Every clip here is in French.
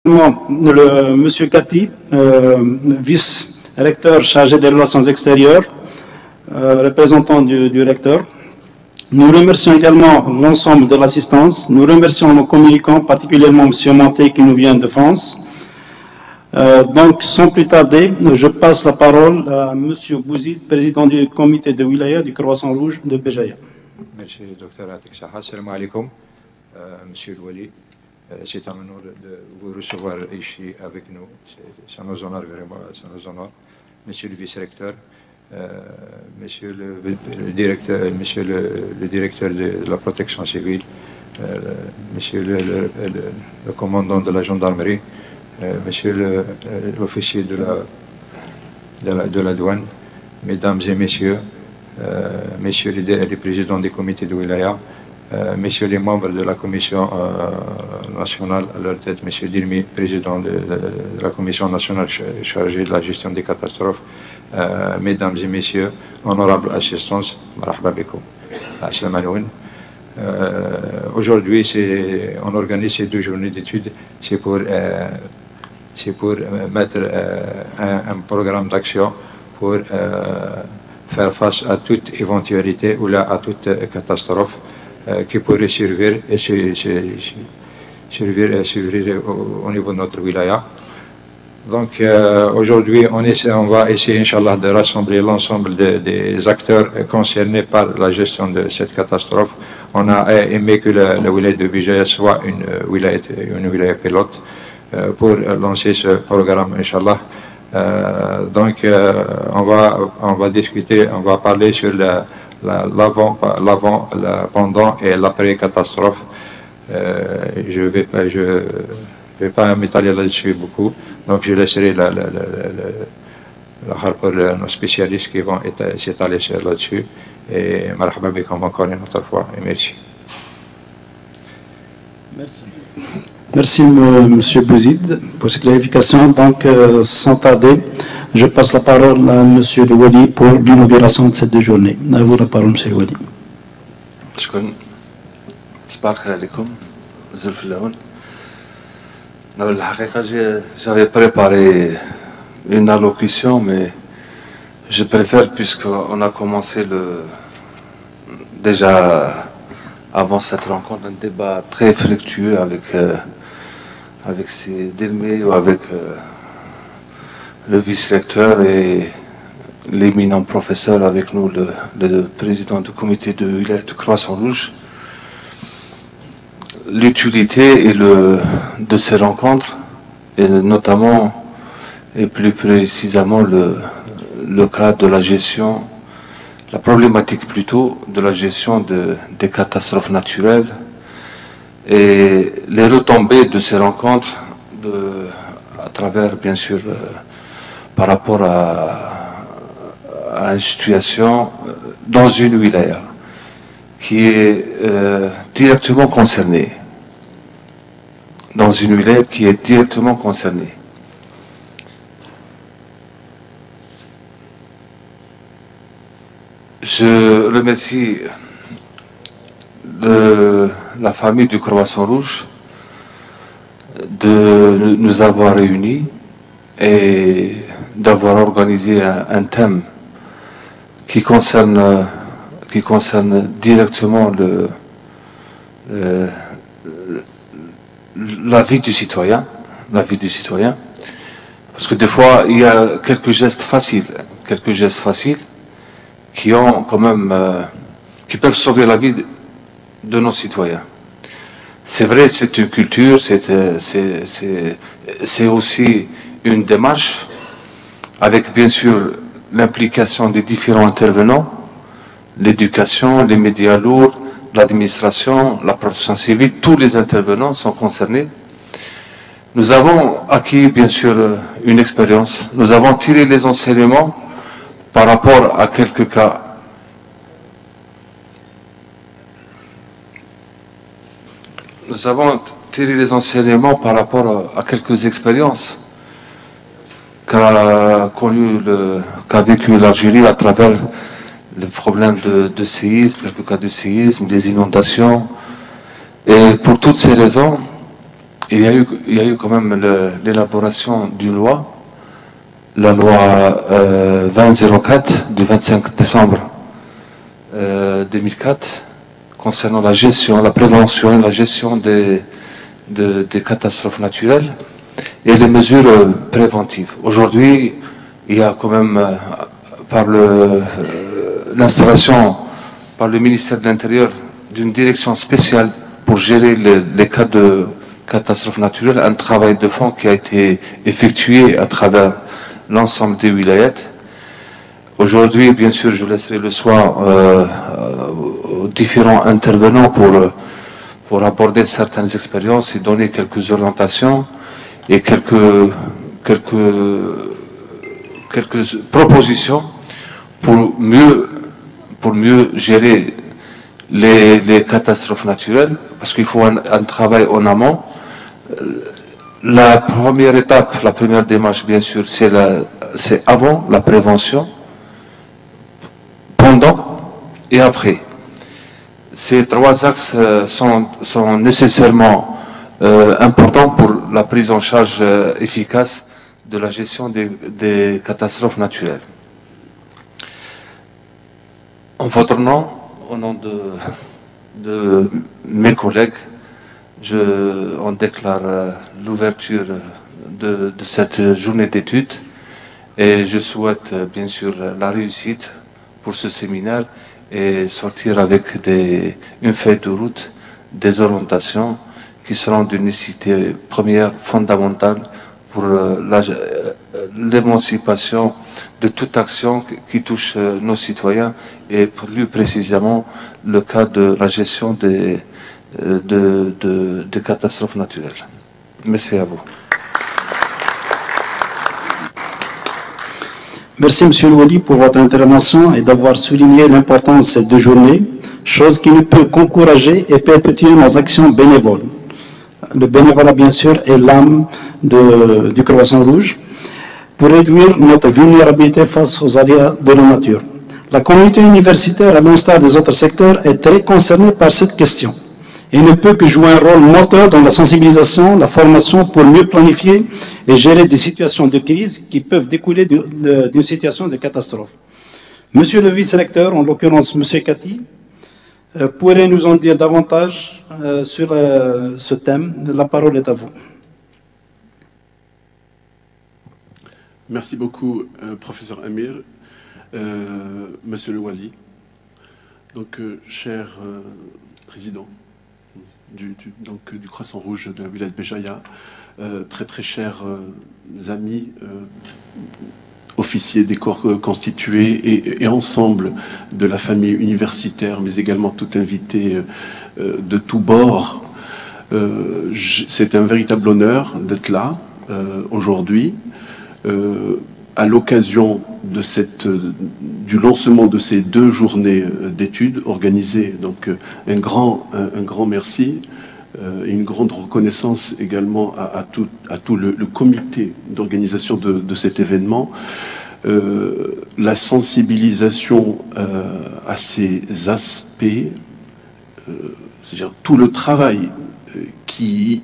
Monsieur Kati, vice-recteur chargé des relations extérieures, représentant du recteur. Nous remercions également l'ensemble de l'assistance. Nous remercions nos communicants, particulièrement M. Manté qui nous vient de France. Donc, sans plus tarder, je passe la parole à M. Bouzid, président du comité de Wilaya du Croissant Rouge de Béjaïa. Merci, Dr. Atik Saha. Salam alaikum, Monsieur le Wali. C'est un honneur de vous recevoir ici avec nous. Ça nous honore vraiment, ça nous honore. Monsieur le vice-recteur, monsieur le directeur de la protection civile, monsieur le commandant de la gendarmerie, monsieur l'officier de la douane, mesdames et messieurs, messieurs les présidents des comités de Wilaya, messieurs les membres de la commission nationale, à leur tête, monsieur Dirmi, président de la commission nationale chargée de la gestion des catastrophes, mesdames et messieurs, honorable assistance, marhaba bikoum, assalamu alaikum. Aujourd'hui, on organise ces 2 journées d'études, c'est pour mettre un programme d'action pour faire face à toute éventualité ou là à toute catastrophe qui pourrait survenir au niveau de notre wilaya. Donc aujourd'hui, on va essayer, Inch'Allah, de rassembler l'ensemble des acteurs concernés par la gestion de cette catastrophe. On a aimé que la wilaya de Béjaïa soit une wilaya pilote pour lancer ce programme, Inch'Allah. Donc on va discuter, on va parler sur l'avant, pendant et l'après catastrophe. Je vais pas m'étaler là-dessus beaucoup, donc je laisserai pour nos spécialistes qui vont s'étaler là-dessus. Et marhaba bikum encore une autre fois, et merci. Merci Monsieur Bouzid pour cette clarification. Donc, sans tarder, je passe la parole à Monsieur Le Wali pour l'inauguration de cette 2 journées. À vous la parole, Monsieur Le Wali. J'avais préparé une allocution, mais je préfère, puisqu'on a commencé déjà avant cette rencontre, un débat très fructueux avec Dirmi ou avec le vice-recteur et l'éminent professeur avec nous, le président du comité de Wilaya du Croissant Rouge. L'utilité de ces rencontres, et notamment et plus précisément le cas de la gestion, la problématique plutôt de la gestion des catastrophes naturelles et les retombées de ces rencontres à travers, bien sûr, par rapport à une situation dans une wilaya qui est directement concernée. Dans une wilaya qui est directement concernée. Je remercie la famille du Croissant Rouge de nous avoir réunis et d'avoir organisé un thème qui concerne directement la vie du citoyen, parce que des fois il y a quelques gestes faciles qui ont quand même qui peuvent sauver la vie de nos citoyens. C'est vrai, c'est une culture, c'est aussi une démarche avec bien sûr l'implication des différents intervenants, l'éducation, les médias lourds, l'administration, la protection civile, tous les intervenants sont concernés. Nous avons acquis bien sûr une expérience, nous avons tiré les enseignements par rapport à quelques cas. Nous avons tiré les enseignements par rapport à quelques expériences qu'a vécu l'Algérie à travers le problème de séisme, quelques cas de séisme, des inondations. Et pour toutes ces raisons, il y a eu quand même l'élaboration d'une loi, la loi 2004 du 25 décembre 2004, concernant la gestion, la prévention et la gestion des catastrophes naturelles et les mesures préventives. Aujourd'hui, il y a quand même, par l'installation par le ministère de l'Intérieur d'une direction spéciale pour gérer les cas de catastrophes naturelles, un travail de fond qui a été effectué à travers l'ensemble des wilayats. Aujourd'hui, bien sûr, je laisserai le soin aux différents intervenants pour aborder certaines expériences et donner quelques orientations et quelques propositions pour mieux gérer les catastrophes naturelles, parce qu'il faut un travail en amont. La première étape, la première démarche, bien sûr, c'est avant la prévention, pendant et après. Ces trois axes sont nécessairement importants pour la prise en charge efficace de la gestion des catastrophes naturelles. En votre nom, au nom de mes collègues, on déclare l'ouverture de cette journée d'études et je souhaite bien sûr la réussite pour ce séminaire et sortir avec une feuille de route, des orientations qui seront d'une nécessité première, fondamentale pour l'émancipation de toute action qui touche nos citoyens et plus précisément le cas de la gestion des catastrophes naturelles. Merci à vous. Merci M. Louali pour votre intervention et d'avoir souligné l'importance de ces deux journées, chose qui ne peut qu'encourager et perpétuer nos actions bénévoles. Le bénévolat, bien sûr, est l'âme du Croissant-Rouge pour réduire notre vulnérabilité face aux aléas de la nature. La communauté universitaire, à l'instar des autres secteurs, est très concernée par cette question et ne peut que jouer un rôle moteur dans la sensibilisation, la formation pour mieux planifier et gérer des situations de crise qui peuvent découler d'une situation de catastrophe. Monsieur le vice-recteur, en l'occurrence Monsieur Kati, pourrait nous en dire davantage sur ce thème. La parole est à vous. Merci beaucoup, professeur Amir. Monsieur le Wali, donc cher président du Croissant-Rouge de la wilaya de Béjaïa, très chers amis, officiers des corps constitués et ensemble de la famille universitaire, mais également tout invité de tous bords. C'est un véritable honneur d'être là aujourd'hui. À l'occasion du lancement de ces deux journées d'études organisées, donc un grand merci et une grande reconnaissance également à tout le comité d'organisation de cet événement. La sensibilisation à ces aspects, c'est-à-dire tout le travail qui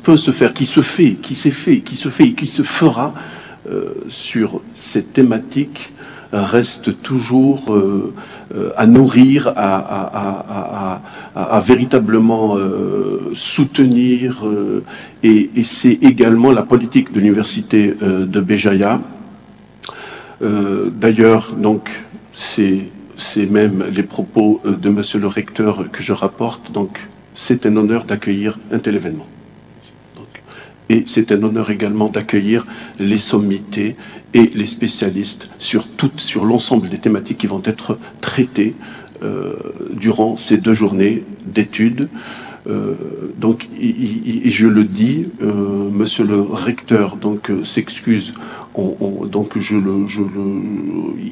peut se faire, qui s'est fait et qui se fera sur cette thématique reste toujours à nourrir, à véritablement soutenir et c'est également la politique de l'université de Béjaïa. D'ailleurs, donc, c'est même les propos de monsieur le recteur que je rapporte. Donc, c'est un honneur d'accueillir un tel événement. Et c'est un honneur également d'accueillir les sommités et les spécialistes sur l'ensemble des thématiques qui vont être traitées durant ces deux journées d'études. Donc, je le dis, monsieur le recteur s'excuse. Donc,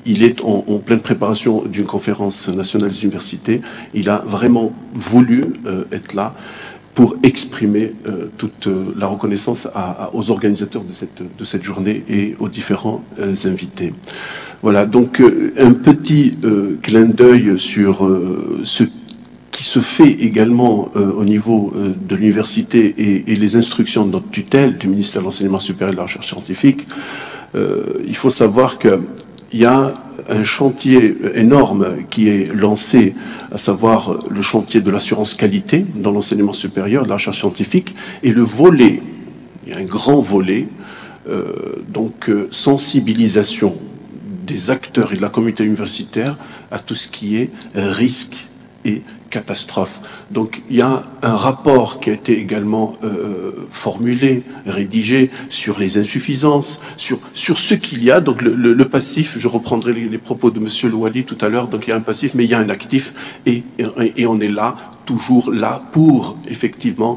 il est en pleine préparation d'une conférence nationale des universités. Il a vraiment voulu être là pour exprimer toute la reconnaissance aux organisateurs de cette journée et aux différents invités. Voilà, donc un petit clin d'œil sur ce qui se fait également au niveau de l'université et les instructions de notre tutelle, du ministère de l'Enseignement supérieur et de la Recherche scientifique, il faut savoir qu'il y a un chantier énorme qui est lancé, à savoir le chantier de l'assurance qualité dans l'enseignement supérieur, de la recherche scientifique, et le volet, il y a un grand volet, sensibilisation des acteurs et de la communauté universitaire à tout ce qui est risque et catastrophe. Donc il y a un rapport qui a été également formulé, rédigé sur les insuffisances, sur ce qu'il y a. Donc le passif, je reprendrai les propos de Monsieur Louali tout à l'heure, donc il y a un passif, mais il y a un actif, et on est là, toujours là, pour effectivement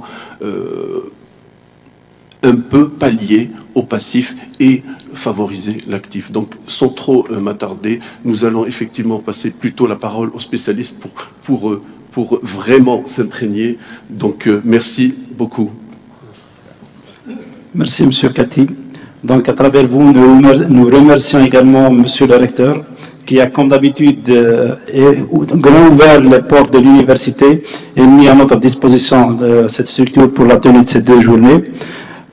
un peu pallier au passif et favoriser l'actif. Donc, sans trop m'attarder, nous allons effectivement passer plutôt la parole aux spécialistes pour vraiment s'imprégner. Donc, merci beaucoup. Merci, Monsieur Kati. Donc, à travers vous, nous remercions également Monsieur le recteur, qui a, comme d'habitude, grand ouvert les portes de l'université et mis à notre disposition de cette structure pour la tenue de ces 2 journées.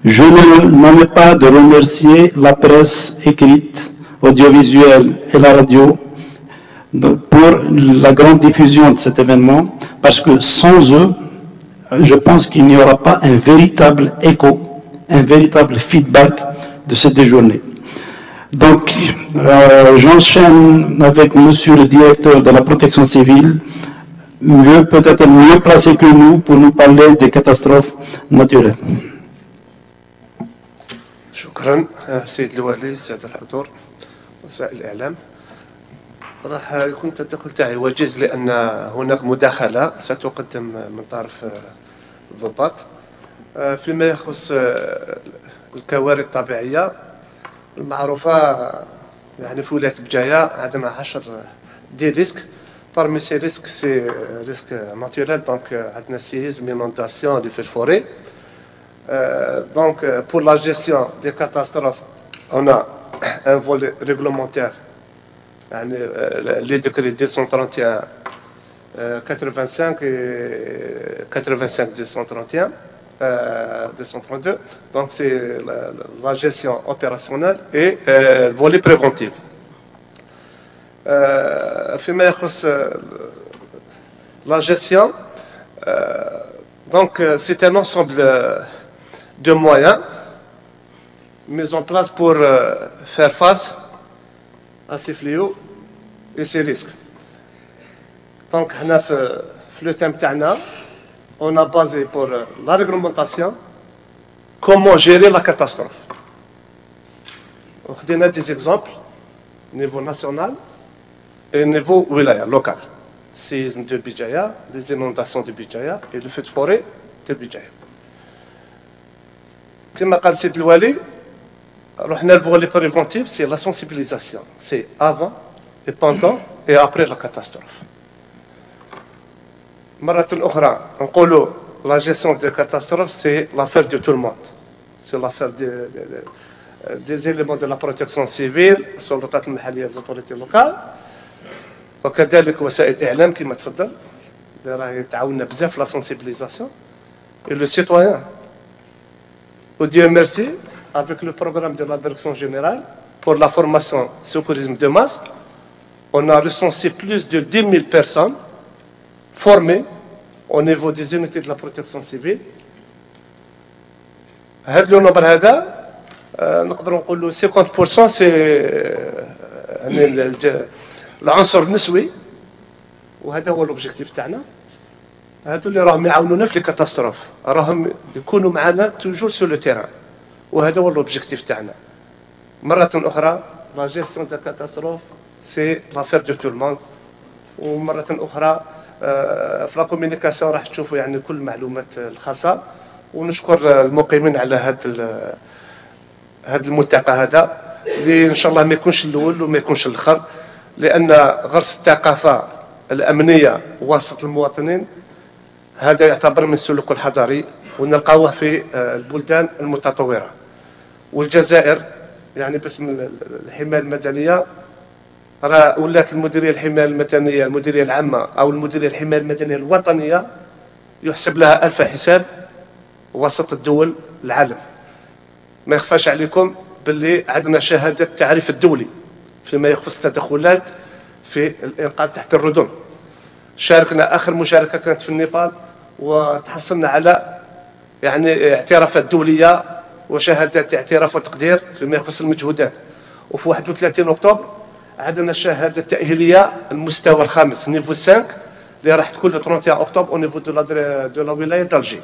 Je ne n'en ai pas de remercier la presse écrite, audiovisuelle et la radio pour la grande diffusion de cet événement, parce que sans eux, je pense qu'il n'y aura pas un véritable écho, un véritable feedback de ces 2 journées. Donc, j'enchaîne avec Monsieur le directeur de la protection civile, peut-être mieux placé que nous pour nous parler des catastrophes naturelles. شكرا سيد الوالي سيد الحضور وسائل الإعلام. راح يكون التدخل تاعي وجيز لأن هناك مداخلة ستقدم من طرف الضباط فيما يخص الكوارث الطبيعية المعروفة. يعني في ولاية بجاية عندنا 10 دي ريسك. Parmi ces risques, c'est risques naturels, donc عندنا séisme, inondation, les feux de forêt. Donc, pour la gestion des catastrophes, on a un volet réglementaire, les décrets 231, 85 et 85 231, 232. Donc, c'est la gestion opérationnelle et le volet préventif. فيما يخص la gestion, donc c'est un ensemble de moyens mis en place pour faire face à ces fléaux et ces risques. Donc, le thème تاعنا, on a basé pour la réglementation comment gérer la catastrophe. On a des exemples au niveau national et au niveau wilaya, local. Séisme de Bijaya, les inondations de Bijaya et le feu de forêt de Bijaya. Comme a dit Sidi Louali, le volet préventif, c'est la sensibilisation. C'est avant, et pendant et après la catastrophe. مرة أخرى نقولوا la gestion des catastrophes, c'est l'affaire de tout le monde. C'est l'affaire des éléments de la protection civile, السلطات المحلية, les autorités locales. وكذلك وسائل الإعلام كما تفضل اللي راه يتعاوننا بزاف لا سنسيبيليزاسيون et le citoyen. Dieu merci, avec le programme de la direction générale pour la formation secourisme de masse, on a recensé plus de 10 000 personnes formées au niveau des unités de la protection civile. هذا النمبر هذا نقدر نقولوا 50% c'est العنصر النسوي, وهذا هو الاوبجيكتيف تاعنا. هادو اللي راهم يعاونونا في لي كاتاستروف, راهم يكونوا معنا توجور سو لو تيران, وهذا هو الاوبجيكتيف تاعنا. مرة أخرى لا جيستيون دو كاتاستروف سي لافير دو تو الموند. ومرة أخرى في لا كوميونيكاسيون راح تشوفوا يعني كل المعلومات الخاصة. ونشكر المقيمين على هذا الملتقى هذا اللي إن شاء الله ما يكونش الأول وما يكونش الآخر, لأن غرس الثقافة الأمنية وسط المواطنين هذا يعتبر من السلوك الحضاري, ونلقاوه في البلدان المتطورة. والجزائر يعني باسم الحماية المدنية راه ولات المديريه الحمايه المدنيه المديريه العامه او المديريه الحمايه المدنيه الوطنيه يحسب لها ألف حساب وسط الدول العالم. ما يخفاش عليكم باللي عندنا شهاده التعريف الدولي فيما يخص التدخلات في الانقاذ تحت الردم. شاركنا اخر مشاركه كانت في النيبال وتحصلنا على يعني اعترافات دوليه وشهادات اعتراف وتقدير فيما يخص المجهودات. وفي 31 اكتوبر عندنا الشهاده التاهيليه المستوى الخامس نيفو 5 اللي راح تكون le 31 octobre au niveau de la wilaya d'Alger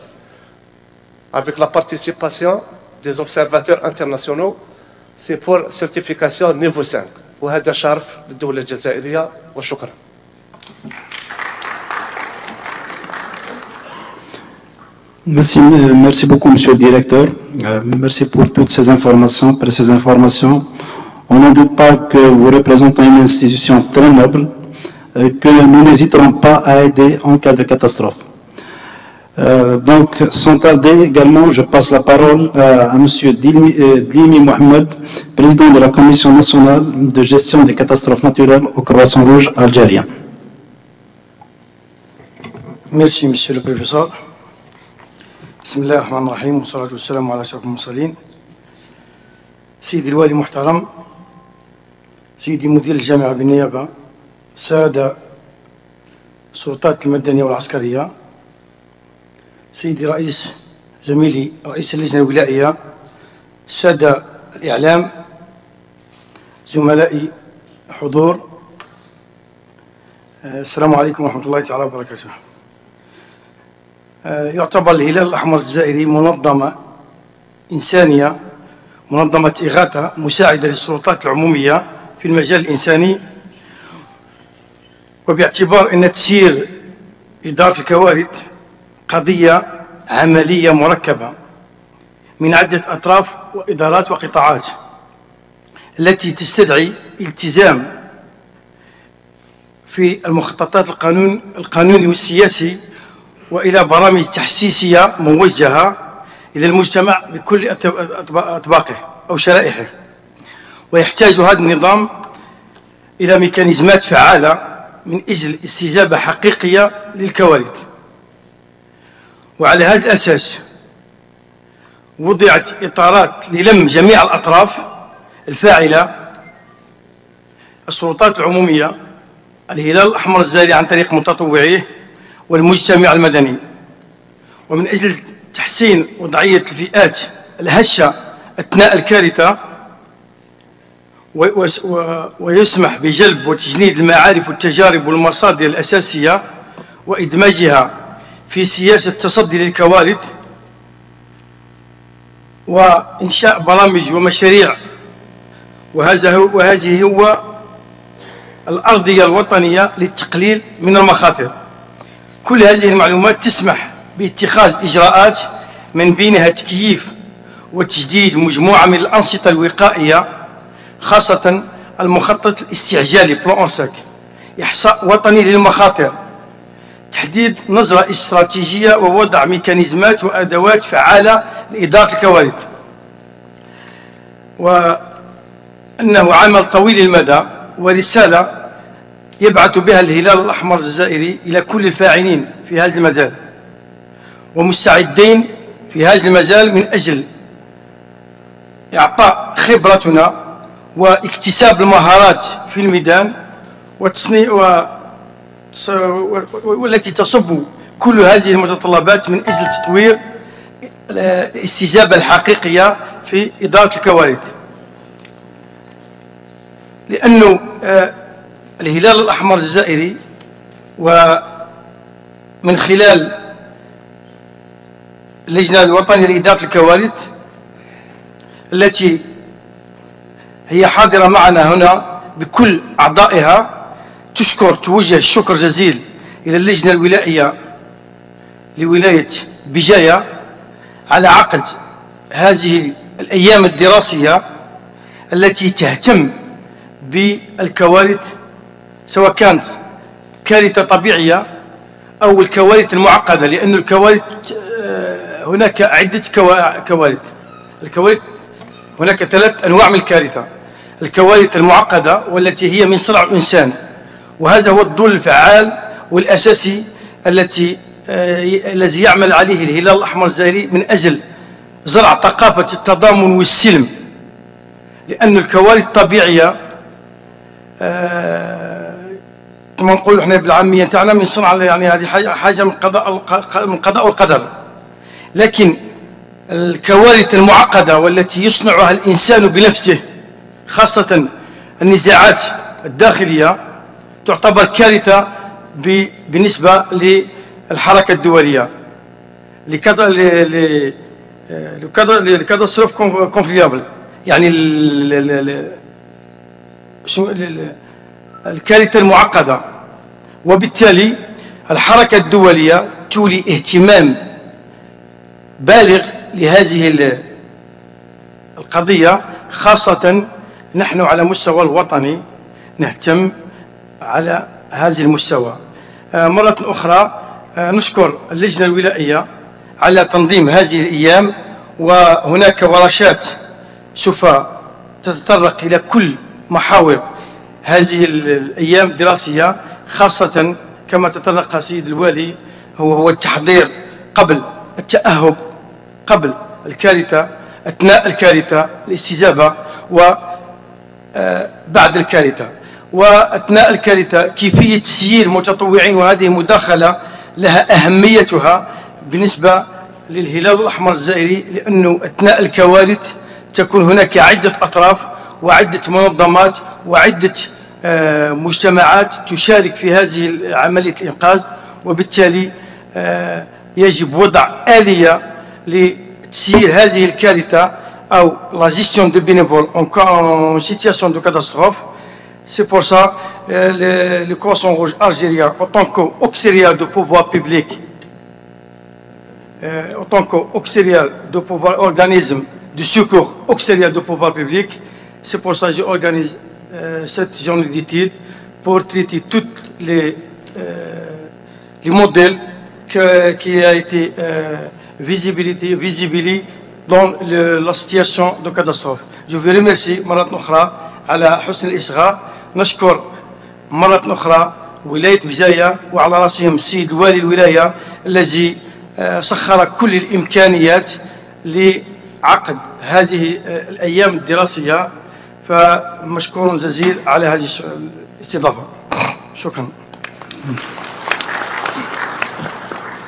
avec la participation des observateurs internationaux. C'est pour certification niveau 5 وهذا شرف للدولة الجزائرية وشكرا. Merci beaucoup, Monsieur le Directeur. Merci pour toutes ces informations, précieuses informations. On n'en doute pas que vous représentez une institution très noble, que nous n'hésiterons pas à aider en cas de catastrophe. Donc, sans tarder également, je passe la parole à M. Dlimi Mohamed, président de la Commission nationale de gestion des catastrophes naturelles au Croissant Rouge algérien. Merci, Monsieur le Professeur. Bismillah ar-Rahman ar-Rahim, wa salatu wa salam ala ashraf al-mursalin. سيدي الوالي محترم، سيدي مدير الجامعة بالنيابة، سادة السلطات المدنية والعسكرية، سيدي رئيس زميلي رئيس اللجنة الولائية، سادة الإعلام، زملائي حضور، السلام عليكم ورحمة الله تعالى وبركاته. يعتبر الهلال الأحمر الجزائري منظمة إنسانية، منظمة إغاثة مساعدة للسلطات العمومية في المجال الإنساني، وباعتبار أن تسيير إدارة الكوارث قضية عملية مركبة من عدة أطراف وإدارات وقطاعات التي تستدعي التزام في المخططات القانوني والسياسي وإلى برامج تحسيسية موجهة إلى المجتمع بكل أطباقه أو شرائحه. ويحتاج هذا النظام إلى ميكانيزمات فعالة من أجل استجابة حقيقية للكوارث. وعلى هذا الأساس وضعت إطارات للم جميع الأطراف الفاعلة، السلطات العمومية، الهلال الأحمر الجزائري عن طريق متطوعيه، والمجتمع المدني، ومن أجل تحسين وضعية الفئات الهشة أثناء الكارثة، ويسمح بجلب وتجنيد المعارف والتجارب والمصادر الأساسية وإدماجها في سياسة التصدي للكوارث، وإنشاء برامج ومشاريع. وهذه هو الأرضية الوطنية للتقليل من المخاطر. كل هذه المعلومات تسمح باتخاذ إجراءات من بينها تكييف وتجديد مجموعة من الأنشطة الوقائية، خاصة المخطط الاستعجالي بلان أورساك، إحصاء وطني للمخاطر، تحديد نظرة استراتيجية ووضع ميكانيزمات وأدوات فعالة لإدارة الكوارث. وأنه عمل طويل المدى ورسالة يبعث بها الهلال الأحمر الجزائري إلى كل الفاعلين في هذا المجال ومستعدين في هذا المجال من أجل إعطاء خبرتنا واكتساب المهارات في الميدان والتي تصب كل هذه المتطلبات من أجل تطوير الاستجابة الحقيقية في إدارة الكوارث. لأنه الهلال الأحمر الجزائري ومن خلال اللجنة الوطنية لإدارة الكوارث التي هي حاضرة معنا هنا بكل أعضائها، توجه الشكر جزيل إلى اللجنة الولائية لولاية بجاية على عقد هذه الأيام الدراسية التي تهتم بالكوارث، سواء كانت كارثة طبيعية أو الكوارث المعقدة، لأن الكوارث هناك عدة كوارث. الكوارث هناك 3 أنواع من الكارثة: الكوارث المعقدة والتي هي من صنع الإنسان، وهذا هو الدور الفعال والأساسي الذي يعمل عليه الهلال الأحمر الجزائري من أجل زرع ثقافة التضامن والسلم، لأن الكوارث الطبيعية كما نقول احنا بالعامية تاعنا من صنع، يعني هذه حاجة من قضاء والقدر. لكن الكوارث المعقدة والتي يصنعها الإنسان بنفسه، خاصة النزاعات الداخلية، تعتبر كارثة بالنسبة للحركة الدولية. لكاتاستروف كونفليابل، يعني الكارثة المعقدة. وبالتالي الحركة الدولية تولي اهتمام بالغ لهذه القضية، خاصة نحن على مستوى الوطني نهتم على هذا المستوى. مرة أخرى نشكر اللجنة الولائية على تنظيم هذه الأيام، وهناك ورشات سوف تتطرق إلى كل محاور هذه الأيام الدراسية، خاصة كما تطرق سيد الوالي هو التحضير قبل التأهب، قبل الكارثة، أثناء الكارثة، الاستجابة، وبعد الكارثة. وأثناء الكارثة كيفية تسيير المتطوعين، وهذه مداخلة لها أهميتها بالنسبة للهلال الأحمر الجزائري، لأنه أثناء الكوارث تكون هناك عدة أطراف وعدة منظمات وعدة مجتمعات تشارك في هذه عملية الإنقاذ، وبالتالي يجب وضع آلية لتسيير هذه الكارثة أو la gestion de bénévoles en situation de catastrophe. C'est pour ça le Croissant Rouge algérien, en tant qu'auxiliaire de pouvoir public, en tant qu'auxiliaire de pouvoir, organisme de secours auxiliaire de pouvoir public, c'est pour ça que j'organise cette journée d'études pour traiter tous les modèles qui a été visibilisés dans la situation de catastrophe. Je vous remercie مرة أخرى على حسن الإصغاء. نشكر مرة أخرى ولاية بجاية وعلى رأسهم السيد والي الولاية الذي سخر كل الإمكانيات لعقد هذه الأيام الدراسية، فمشكور جزيل على هذه الاستضافة. شكرا.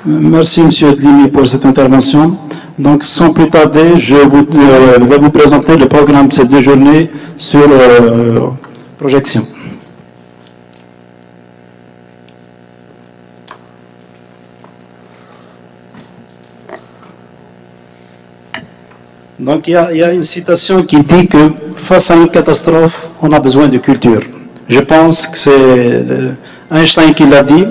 Merci Monsieur Dlimi pour cette intervention. Donc sans plus tarder, je vais vous présenter le programme de cette deux journées sur projection. Donc il y a une citation qui dit que face à une catastrophe, on a besoin de culture. Je pense que c'est Einstein qui l'a dit.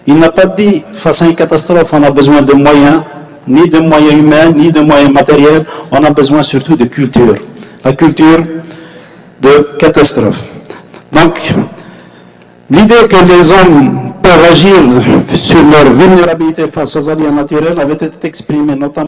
Il n'a pas dit face à une catastrophe, on a besoin de moyens, ni de moyens humains, ni de moyens matériels. On a besoin surtout de culture. La culture de catastrophe. Donc, l'idée que les hommes peuvent agir sur leur vulnérabilité face aux aléas naturels avait été exprimée notamment